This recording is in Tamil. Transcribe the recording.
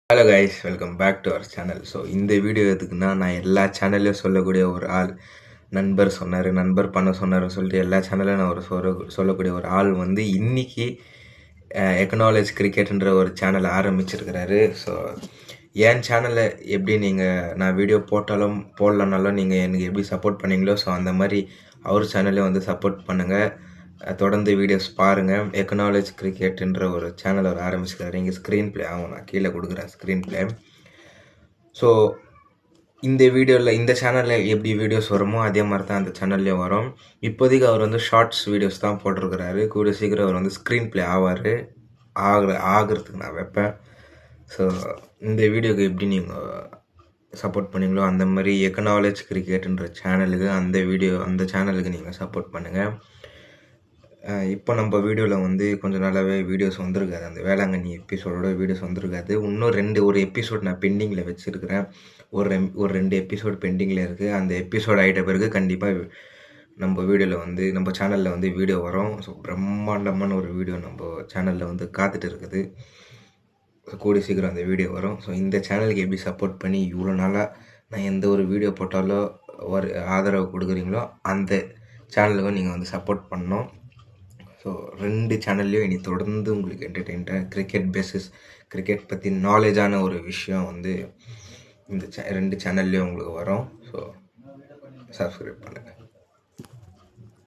Hello guys, welcome back to our channel. So இந்த வீடியோ எதுக்குன்னா, நான் எல்லா சேனல்லையும் சொல்லக்கூடிய ஒரு ஆள், நண்பர் சொன்னார், நண்பர் பண்ண சொன்னார்னு சொல்லிட்டு எல்லா சேனல்லையும் நான் சொல்லக்கூடிய ஒரு ஆள் வந்து இன்னைக்கு எக்கனாலஜி கிரிக்கெட்ன்ற ஒரு சேனல் ஆரம்பிச்சிருக்கிறாரு. ஸோ என் சேனலை எப்படி நான் வீடியோ போட்டாலும் போடலனாலும் நீங்கள் எனக்கு எப்படி சப்போர்ட் பண்ணீங்களோ, ஸோ அந்த மாதிரி அவர் சேனல்லையும் வந்து சப்போர்ட் பண்ணுங்கள். தொடர்ந்து வீடியோஸ் பாருங்கள். எக்கனாலஜி கிரிக்கெட்ன்ற ஒரு சேனல் அவர் ஆரம்பிச்சிருக்காரு. இங்கே ஸ்க்ரீன் ப்ளே ஆகும், நான் கீழே கொடுக்குறேன் ஸ்க்ரீன் ப்ளே. ஸோ இந்த வீடியோவில் இந்த சேனலில் எப்படி வீடியோஸ் வருமோ அதே மாதிரி தான் அந்த சேனல்லையும் வரும். இப்போதைக்கு அவர் வந்து ஷார்ட்ஸ் வீடியோஸ் தான் போட்டிருக்கிறாரு. கூட சீக்கிரம் அவர் வந்து ஸ்க்ரீன் ப்ளே ஆகிறதுக்கு நான் வைப்பேன். ஸோ இந்த வீடியோக்கு எப்படி நீங்கள் சப்போர்ட் பண்ணீங்களோ அந்த மாதிரி எக்கனாலஜி கிரிக்கெட்ன்ற சேனலுக்கு அந்த சேனலுக்கு நீங்கள் சப்போர்ட் பண்ணுங்கள். இப்போ நம்ம வீடியோவில் வந்து கொஞ்சம் நாளாகவே வீடியோஸ் வந்திருக்காது. அந்த வேளாங்கண்ணி எபிசோடோட வீடியோஸ் வந்திருக்காது. இன்னும் ஒரு எபிசோட் நான் பெண்டிங்கில் வச்சுருக்கிறேன். ஒரு 2 எபிசோட் பெண்டிங்கில் இருக்குது. அந்த எபிசோட் ஆகிட்ட பிறகு கண்டிப்பாக நம்ம வீடியோவில் வந்து நம்ம சேனலில் வந்து வீடியோ வரும். ஸோ பிரம்மாண்டமான ஒரு வீடியோ நம்ம சேனலில் வந்து காத்துட்டு இருக்குது. கூடி சீக்கிரம் அந்த வீடியோ வரும். ஸோ இந்த சேனலுக்கு எப்படி சப்போர்ட் பண்ணி இவ்வளோ நாளாக நான் எந்த ஒரு வீடியோ போட்டாலோ ஒரு ஆதரவு கொடுக்குறீங்களோ அந்த சேனலுக்கும் நீங்கள் வந்து சப்போர்ட் பண்ணணும். ஸோ 2 சேனல்லையும் இனி தொடர்ந்து உங்களுக்கு என்டர்டெயின்மெண்ட் கிரிக்கெட் பற்றி நாலேஜான ஒரு விஷயம் வந்து இந்த 2 சேனல்லையும் உங்களுக்கு வரும். ஸோ சப்ஸ்கிரைப் பண்ணுங்கள்.